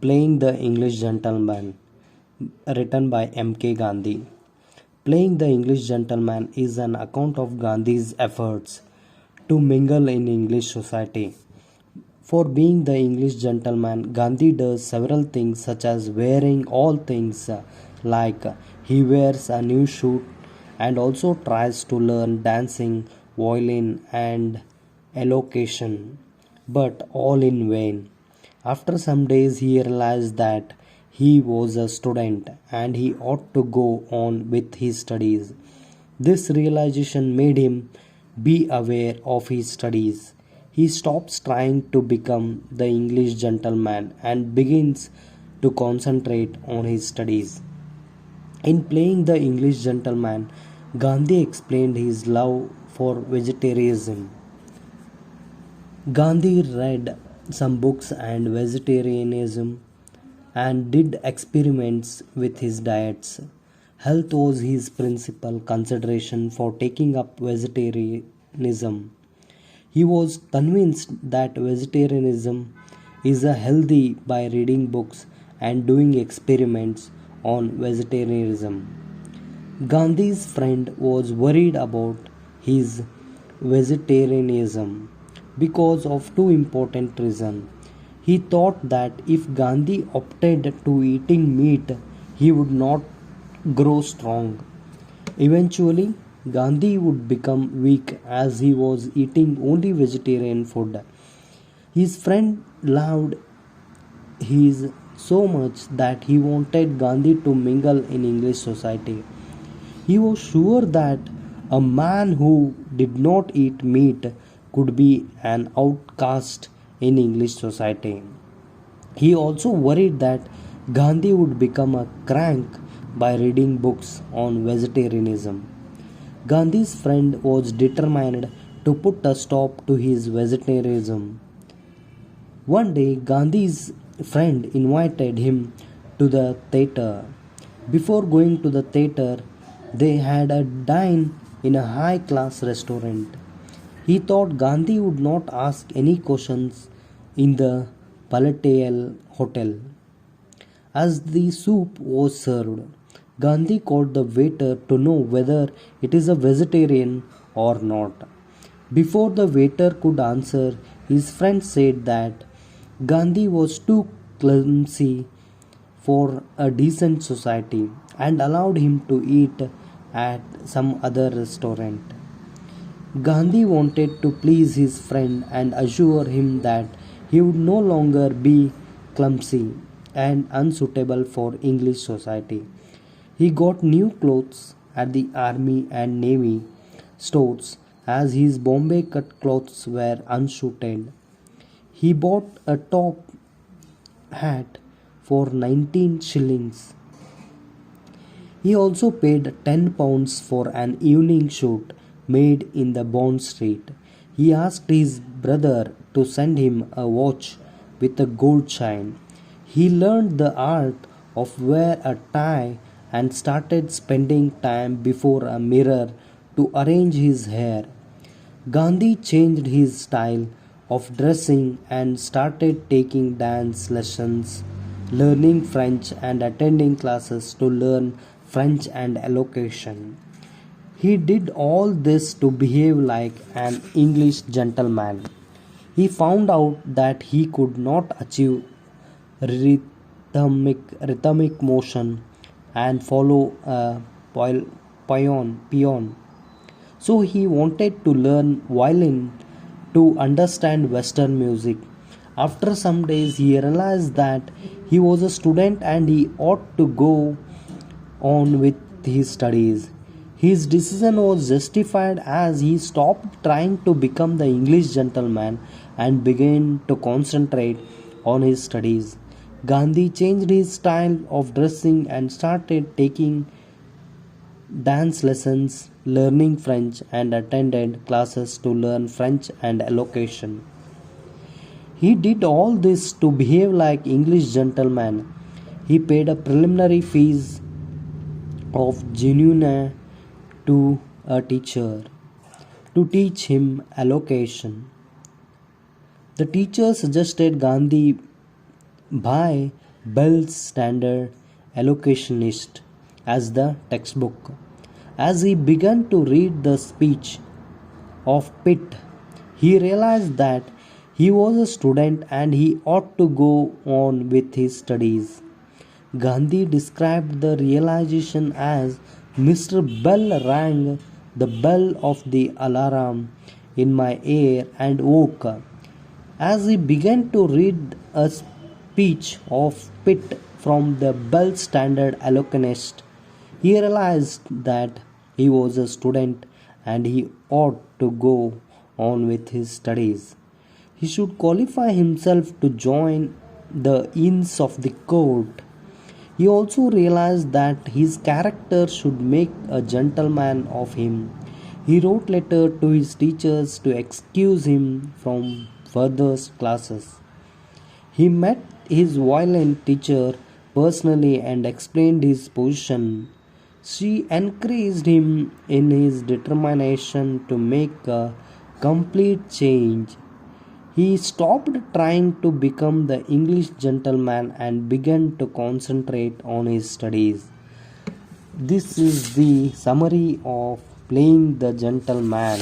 Playing the English Gentleman, written by M.K. Gandhi. Playing the English Gentleman is an account of Gandhi's efforts to mingle in English society. For being the English gentleman, Gandhi does several things such as wearing all things like he wears a new suit and also tries to learn dancing, violin and elocution, but all in vain. After some days he realized that he was a student and he ought to go on with his studies. This realization made him be aware of his studies. He stops trying to become the English gentleman and begins to concentrate on his studies. In playing the English gentleman, Gandhi explained his love for vegetarianism. Gandhi read some books on vegetarianism and did experiments with his diets. Health was his principal consideration for taking up vegetarianism. He was convinced that vegetarianism is a healthy by reading books and doing experiments on vegetarianism. Gandhi's friend was worried about his vegetarianism because of two important reasons. He thought that if Gandhi opted to eating meat, he would not grow strong. Eventually, Gandhi would become weak as he was eating only vegetarian food. His friend loved his so much that he wanted Gandhi to mingle in English society. He was sure that a man who did not eat meat could be an outcast in English society. He also worried that Gandhi would become a crank by reading books on vegetarianism. Gandhi's friend was determined to put a stop to his vegetarianism. One day, Gandhi's friend invited him to the theatre. Before going to the theatre, they had a dine in a high class restaurant. He thought Gandhi would not ask any questions in the Palatial Hotel. As the soup was served, Gandhi called the waiter to know whether it is a vegetarian or not. Before the waiter could answer, his friend said that Gandhi was too clumsy for a decent society and allowed him to eat at some other restaurant. Gandhi wanted to please his friend and assure him that he would no longer be clumsy and unsuitable for English society. He got new clothes at the army and navy stores as his Bombay cut clothes were unsuited. He bought a top hat for 19 shillings. He also paid £10 for an evening shoot made in the Bond Street. He asked his brother to send him a watch with a gold chain. He learned the art of wear a tie and started spending time before a mirror to arrange his hair. Gandhi changed his style of dressing and started taking dance lessons, learning French and attending classes to learn French and elocution. He did all this to behave like an English gentleman. He found out that he could not achieve rhythmic motion and follow a peon. So he wanted to learn violin to understand Western music. After some days, he realized that he was a student and he ought to go on with his studies. His decision was justified as he stopped trying to become the English gentleman and began to concentrate on his studies. Gandhi changed his style of dressing and started taking dance lessons, learning French, and attended classes to learn French and elocution. He did all this to behave like English gentleman. He paid a preliminary fees of genuine to a teacher to teach him elocution. The teacher suggested Gandhi buy Bell's Standard Elocutionist as the textbook. As he began to read the speech of Pitt, he realized that he was a student and he ought to go on with his studies. Gandhi described the realization as Mr. Bell rang the bell of the alarm in my ear and woke. As he began to read a speech of Pitt from the Bell Standard Elocutionist, he realized that he was a student and he ought to go on with his studies. He should qualify himself to join the Inns of the Court. He also realized that his character should make a gentleman of him. He wrote letters to his teachers to excuse him from further classes. He met his violin teacher personally and explained his position. She encouraged him in his determination to make a complete change. He stopped trying to become the English gentleman and began to concentrate on his studies. This is the summary of playing the gentleman.